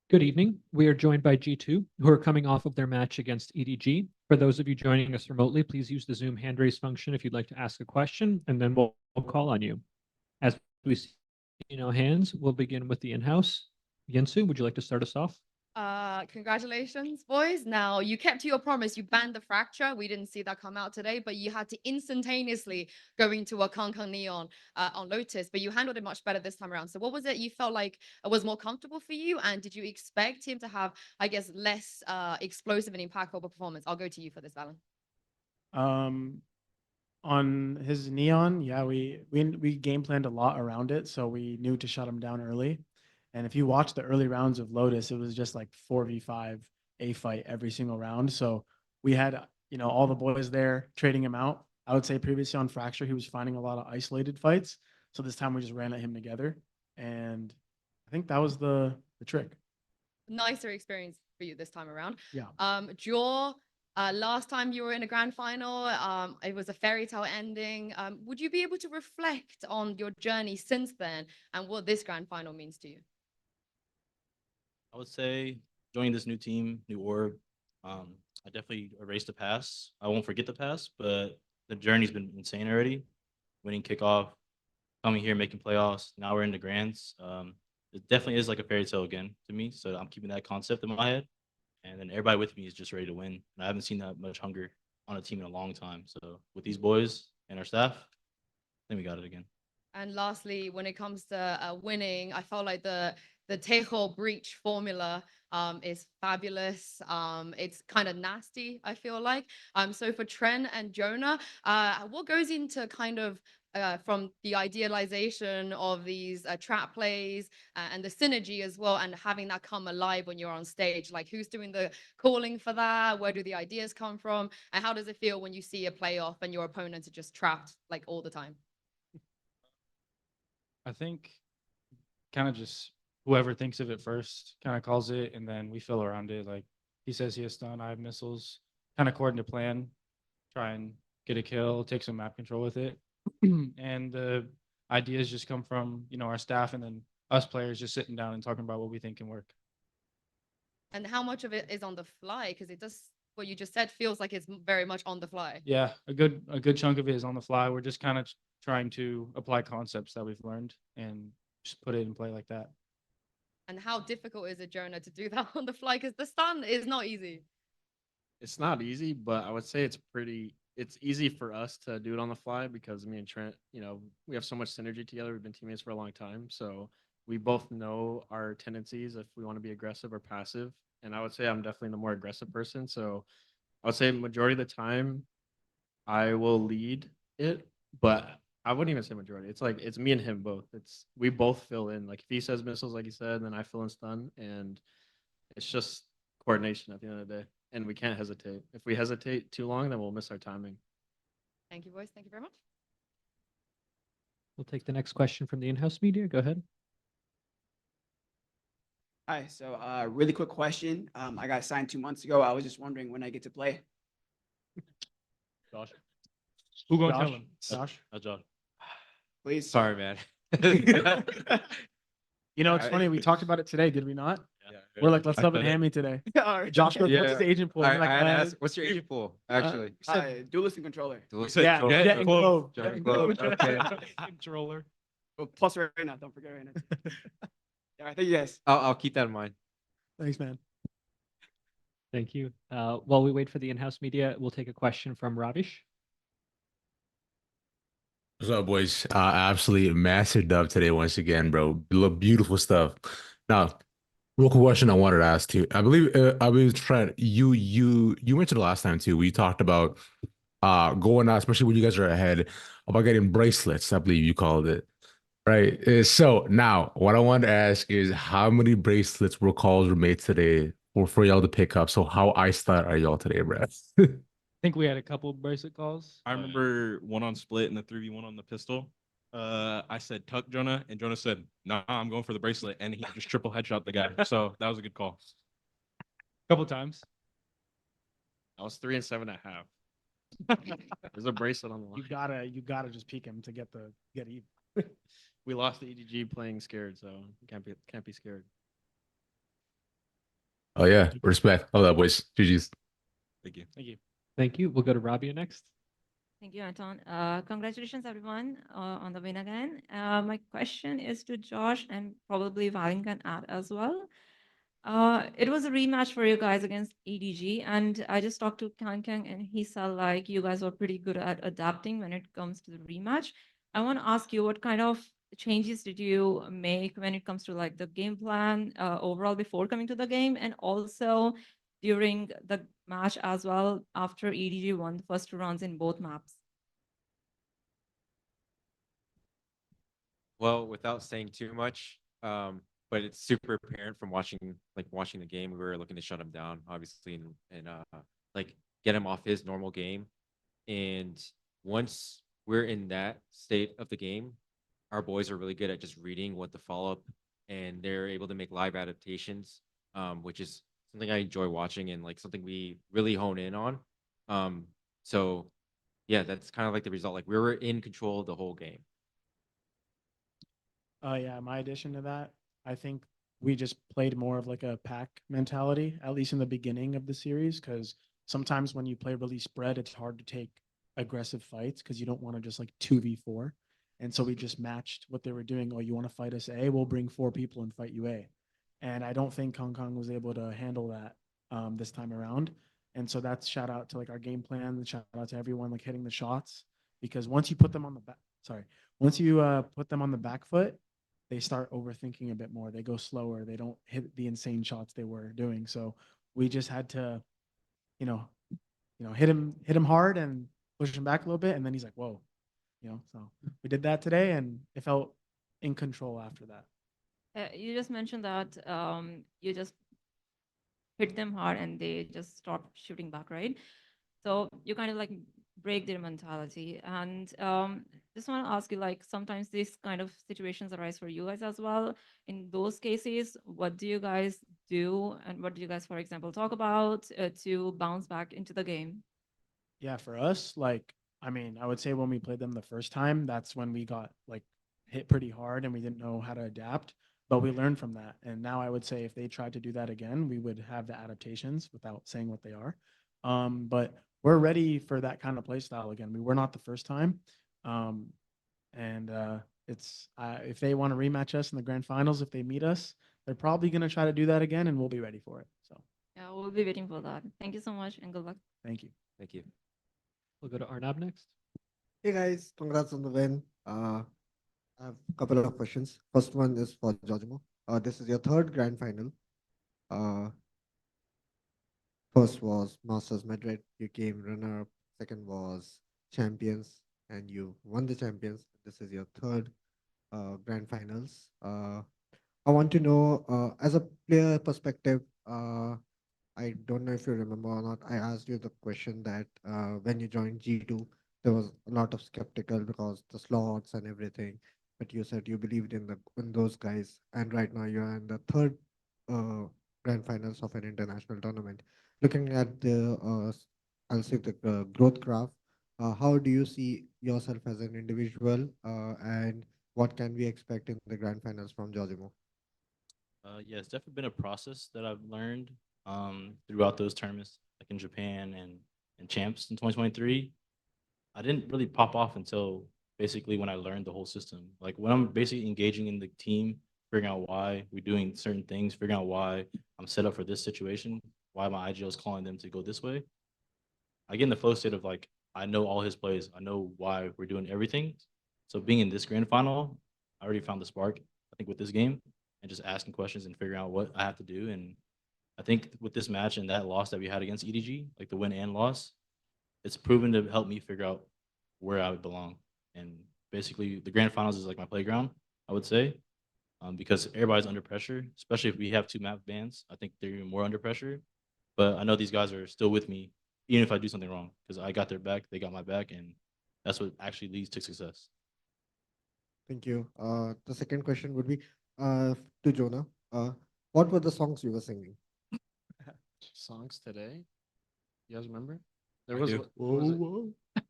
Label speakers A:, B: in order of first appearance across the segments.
A: Good evening. We are joined by G2, who are coming off of their match against EDG. For those of you joining us remotely, please use the Zoom hand raise function if you'd like to ask a question, and then we'll call on you. As we see no hands, we'll begin with the in-house. Yensu, would you like to start us off?
B: Congratulations, boys. Now, you kept to your promise. You banned the fracture. We didn't see that come out today, but you had to instantaneously go into a Kang Kang Neon on Lotus, but you handled it much better this time around. So what was it you felt like was more comfortable for you? And did you expect him to have, I guess, less explosive and impactful performance? I'll go to you for this, Valen.
C: On his Neon, yeah, we game planned a lot around it, so we knew to shut him down early. And if you watch the early rounds of Lotus, it was just like 4v5 a fight every single round. So we had, all the boys there trading him out. I would say previously on Fracture, he was finding a lot of isolated fights. So this time we just ran at him together. And I think that was the trick.
B: Nicer experience for you this time around.
C: Yeah.
B: Jaw, last time you were in a grand final, it was a fairy tale ending. Would you be able to reflect on your journey since then and what this grand final means to you?
D: I would say joining this new team, new org, I definitely erased the past. I won't forget the past, but the journey's been insane already. Winning kickoff, coming here, making playoffs. Now we're in the grands. It definitely is like a fairy tale again to me. So I'm keeping that concept in my head. And then everybody with me is just ready to win. And I haven't seen that much hunger on a team in a long time. So with these boys and our staff, I think we got it again.
B: And lastly, when it comes to winning, I felt like the Tejo breach formula is fabulous. It's kind of nasty, I feel like. So for Tren and Jonah, what goes into kind of from the idealization of these trap plays and the synergy as well, and having that come alive when you're on stage? Like, who's doing the calling for that? Where do the ideas come from? And how does it feel when you see a playoff and your opponents are just trapped like all the time?
E: I think kind of just whoever thinks of it first kind of calls it, and then we fill around it. Like he says he has stun, I have missiles, kind of according to plan, try and get a kill, take some map control with it. And the ideas just come from, our staff and then us players just sitting down and talking about what we think can work.
B: And how much of it is on the fly? Because it does, what you just said feels like it's very much on the fly.
E: Yeah, a good chunk of it is on the fly. We're just kind of trying to apply concepts that we've learned and just put it in play like that.
B: And how difficult is it, Jonah, to do that on the fly? Because the stun is not easy.
F: It's not easy, but I would say it's easy for us to do it on the fly because me and Trent, we have so much synergy together. We've been teammates for a long time. So we both know our tendencies if we want to be aggressive or passive. And I would say I'm definitely the more aggressive person. So I would say majority of the time I will lead it, but I wouldn't even say majority. It's like it's me and him both. We both fill in. Like if he says missiles, like he said, then I fill in stun, and it's just coordination at the end of the day. And we can't hesitate. If we hesitate too long, then we'll miss our timing.
B: Thank you, boys. Thank you very much.
A: We'll take the next question from the in-house media. Go ahead.
G: Hi, so really quick question. I got signed 2 months ago. I was just wondering when I get to play.
D: Josh.
E: Who gonna tell him?
C: Josh?
D: Josh.
G: Please.
H: Sorry, man.
C: It's funny. We talked about it today, did we not?
D: Yeah.
C: We're like, let's sub in Hammy today.
G: All right.
C: Josh goes,
H: Yeah.
C: what's the agent pool?
H: I
C: We're like,
H: had to ask, what's your agent pool, actually?
G: Duelist and controller.
C: Yeah, Jet and Clove.
H: Jet and Clove, okay.
E: Controller.
G: Oh, plus right now. Don't forget right now. Yeah, I think yes.
H: I'll keep that in mind.
C: Thanks, man.
A: Thank you. While we wait for the in-house media, we'll take a question from Ravish.
I: What's up, boys? Absolutely massive dub today once again, bro. Look, beautiful stuff. Now, real quick question I wanted to ask too. I believe Trent, you mentioned the last time too. We talked about going out, especially when you guys are ahead, about getting bracelets. I believe you called it, right? So now, what I wanted to ask is how many bracelets calls were made today for y'all to pick up? So how iced out are y'all today, bro?
E: I think we had a couple bracelet calls.
J: I remember one on split and the 3v1 on the pistol. I said tuck Jonah, and Jonah said, "Nah, I'm going for the bracelet," and he just triple headshot the guy. So that was a good call.
E: Couple times.
F: I was 3 and 7.5. There's a bracelet on the line.
C: You gotta just peek him to get even.
F: We lost the EDG playing scared, so can't be scared.
I: Oh yeah, respect. Love that, boys. GG's.
J: Thank you.
E: Thank you.
A: Thank you. We'll go to Rabia next.
K: Thank you, Anton. Congratulations, everyone, on the win again. My question is to Josh, and probably Valin can add as well. It was a rematch for you guys against EDG, and I just talked to Kang Kang, and he said like you guys were pretty good at adapting when it comes to the rematch. I want to ask you, what kind of changes did you make when it comes to like the game plan overall before coming to the game, and also during the match as well after EDG won the first two rounds in both maps?
H: Well, without saying too much, but it's super apparent from watching the game. We were looking to shut him down, obviously, and like get him off his normal game. And once we're in that state of the game, our boys are really good at just reading what the follow up, and they're able to make live adaptations, which is something I enjoy watching and like something we really hone in on. So yeah, that's kind of like the result. Like we were in control of the whole game.
C: Yeah, my addition to that, I think we just played more of like a pack mentality, at least in the beginning of the series, because sometimes when you play really spread, it's hard to take aggressive fights because you don't want to just like 2v4. And so we just matched what they were doing. Oh, you want to fight us A? We'll bring 4 people and fight you A. And I don't think Hong Kong was able to handle that this time around. And so that's shout out to like our game plan, and shout out to everyone like hitting the shots, because once you put them on the back, once you put them on the back foot, they start overthinking a bit more. They go slower. They don't hit the insane shots they were doing. So we just had to, you know, hit him hard and push him back a little bit, and then he's like, whoa, So we did that today, and it felt in control after that.
K: You just mentioned that you just hit them hard and they just stop shooting back, right? So you kind of like break their mentality. And just want to ask you, like, sometimes these kind of situations arise for you guys as well. In those cases, what do you guys do? And what do you guys, for example, talk about to bounce back into the game?
C: Yeah, for us, like, I mean, I would say when we played them the first time, that's when we got like hit pretty hard and we didn't know how to adapt. But we learned from that. And now I would say if they tried to do that again, we would have the adaptations without saying what they are. But we're ready for that kind of play style again. We were not the first time. And it's if they want to rematch us in the grand finals, if they meet us, they're probably going to try to do that again, and we'll be ready for it. So
K: Yeah, we'll be waiting for that. Thank you so much and good luck.
C: thank you.
H: Thank you.
A: We'll go to Arnab next.
L: Hey guys, congrats on the win. I have a couple of questions. First one is for Jojimo. This is your third grand final. Uh, First was Masters Madrid. You came runner up. Second was Champions, and you won the Champions. This is your third grand finals. I want to know, as a player perspective, I don't know if you remember or not. I asked you the question that when you joined G2, there was a lot of skeptical because the slots and everything. But you said you believed in those guys, and right now you're in the third grand finals of an international tournament. Looking at the, I'll say the growth graph, how do you see yourself as an individual, and what can we expect in the grand finals from Jojimo?
D: Yeah, it's definitely been a process that I've learned throughout those tournaments, like in Japan and champs in 2023. I didn't really pop off until basically when I learned the whole system. Like when I'm basically engaging in the team, figuring out why we're doing certain things, figuring out why I'm set up for this situation, why my IGL is calling them to go this way. I get in the flow state of like, I know all his plays. I know why we're doing everything. So being in this grand final, I already found the spark, I think, with this game and just asking questions and figuring out what I have to do. And I think with this match and that loss that we had against EDG, like the win and loss, it's proven to help me figure out where I would belong. And basically, the grand finals is like my playground, I would say, because everybody's under pressure, especially if we have 2 map bans. I think they're even more under pressure. But I know these guys are still with me, even if I do something wrong, because I got their back, they got my back, and that's what actually leads to success.
L: Thank you. The second question would be to Jonah. What were the songs you were singing?
F: Songs today? You guys remember? There
J: I
F: was,
J: do.
F: what was it?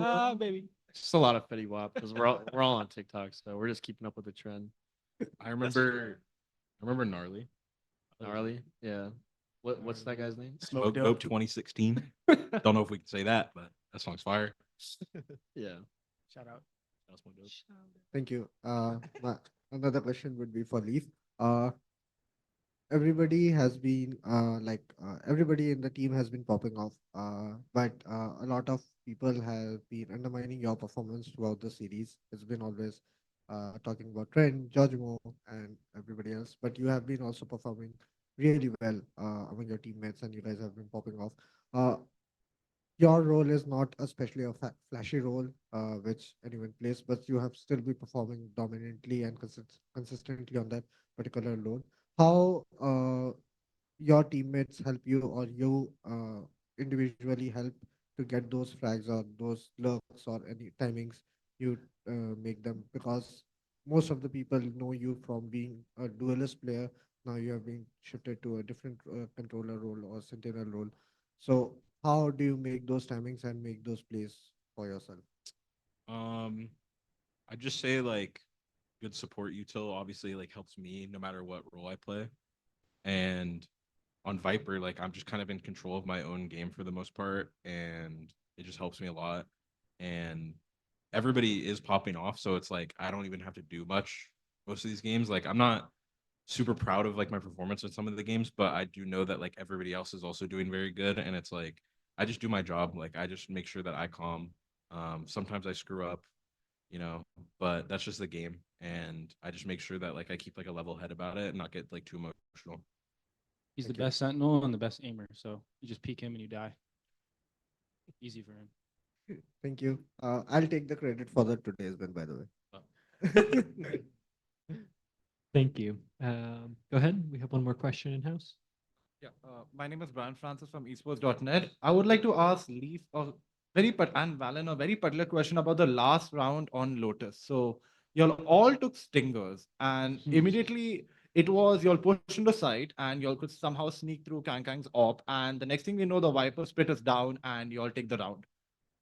E: Ah, baby.
F: It's just a lot of Fetty Wap because we're all on TikTok, so we're just keeping up with the trend.
J: I remember Gnarly.
F: Gnarly. Yeah. What's that guy's name?
J: Smoke Dope 2016. Don't know if we can say that, but that song's fire.
F: Yeah.
C: Shout out.
J: That's Smoke Dope.
L: Thank you. Another question would be for Leaf. Everybody has been everybody in the team has been popping off, but a lot of people have been undermining your performance throughout the series. It's been always talking about Trent, Georgimo, and everybody else, but you have been also performing really well among your teammates, and you guys have been popping off. Your role is not especially a flashy role, which anyone plays, but you have still been performing dominantly and consistently on that particular role. How your teammates help you, or you individually help to get those frags or those lurks or any timings you make them, because most of the people know you from being a duelist player. Now you have been shifted to a different controller role or sentinel role. So how do you make those timings and make those plays for yourself?
J: I just say like good support util obviously like helps me no matter what role I play. And on Viper, like I'm just kind of in control of my own game for the most part, and it just helps me a lot. And everybody is popping off, so it's like I don't even have to do much most of these games. Like I'm not super proud of like my performance in some of the games, but I do know that like everybody else is also doing very good, and it's like I just do my job. Like I just make sure that I calm. Sometimes I screw up, you know, but that's just the game, and I just make sure that like I keep like a level head about it and not get like too emotional.
E: He's the
L: Thank you.
E: best sentinel and the best aimer, so you just peek him and you die. Easy for him.
L: Thank you. I'll take the credit for the today's win, by the way.
A: Thank you. Go ahead. We have one more question in house.
M: Yeah, my name is Brian Francis from esports.net. I would like to ask Leaf and Valen a very particular question about the last round on Lotus. So y'all all took stingers, and immediately it was y'all pushed into side, and y'all could somehow sneak through Kang's op, and the next thing we know, the Viper split is down, and y'all take the round.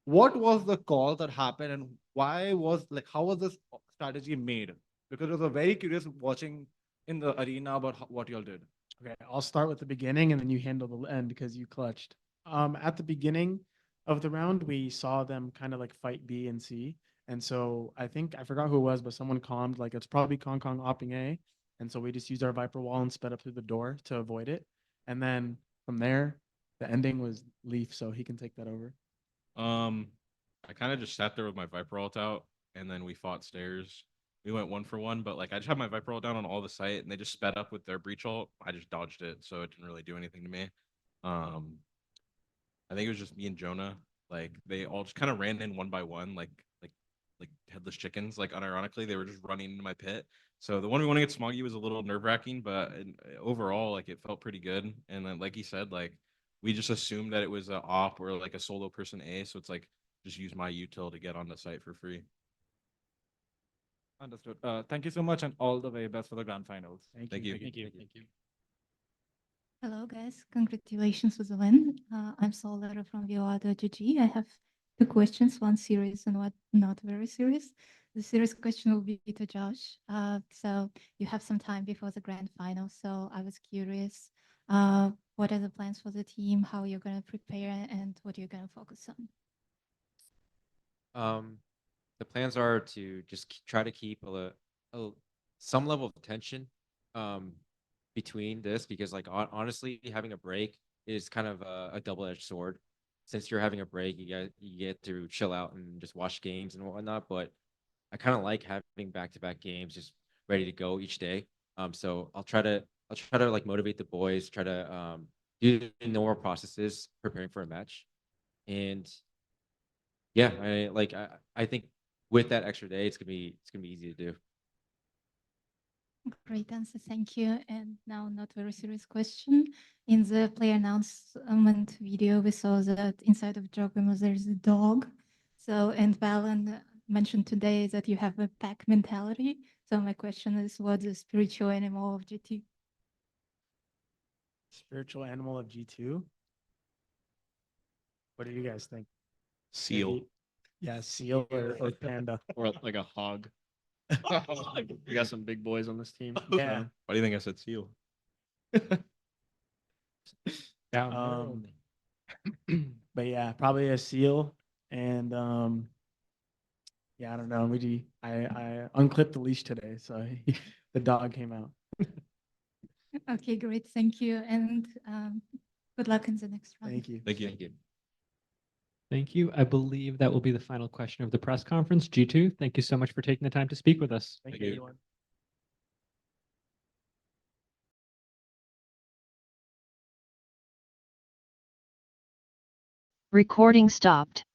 M: What was the call that happened, and how was this strategy made? Because I was very curious watching in the arena about what y'all did.
C: Okay, I'll start with the beginning and then you handle the end because you clutched. At the beginning of the round, we saw them kind of like fight B and C. And so I think I forgot who it was, but someone calmed like it's probably Kong opping A. And so we just used our Viper wall and sped up through the door to avoid it. And then from there, the ending was Leaf, so he can take that over.
J: I kind of just sat there with my Viper ult out, and then we fought stairs. We went 1-for-1, but like I just had my Viper ult down on all the site, and they just sped up with their breach ult. I just dodged it, so it didn't really do anything to me. I think it was just me and Jonah. Like they all just kind of ran in one by one, like headless chickens. Like unironically, they were just running into my pit. So the 1v1 against Smoggy was a little nerve wracking, but overall, like it felt pretty good. And then, like he said, like we just assumed that it was a op or like a solo person A. So it's like just use my util to get on the site for free.
M: Understood. Thank you so much, and all the very best for the grand finals.
J: Thank you.
E: Thank you.
N: Hello, guys. Congratulations with the win. I'm Solara from VOA.gg. I have two questions, one serious and one not very serious. The serious question will be to Josh. So you have some time before the grand final. So I was curious, what are the plans for the team? How you're going to prepare and what you're going to focus on?
H: The plans are to just try to keep some level of tension between this, because like honestly, having a break is kind of a double-edged sword. Since you're having a break, you get to chill out and just watch games and whatnot. But I kind of like having back-to-back games just ready to go each day. So I'll try to like motivate the boys, try to do the normal processes preparing for a match. And yeah, I think with that extra day, it's gonna be easy to do.
N: Great answer, thank you. And now, not very serious question. In the player announcement video, we saw that inside of Jogamos there's a dog. So, and Valen mentioned today that you have a pack mentality. So my question is, what's the spiritual animal of G2?
C: Spiritual animal of G2? What do you guys think?
J: Seal.
C: Maybe- Yeah, seal or panda.
F: Or like a hog. We got some big boys on this team.
C: Yeah.
J: Why do you think I said seal?
A: Down
C: Um, but yeah, probably a seal and yeah, I don't know. I unclipped the leash today, so the dog came out.
N: Okay, great. Thank you. And good luck in the next round.
C: Thank you.
J: Thank you.
H: Thank you.
A: Thank you. I believe that will be the final question of the press conference. G2, thank you so much for taking the time to speak with us.
C: Thank
J: Thank
C: you,
J: you.
C: everyone.
O: Recording stopped.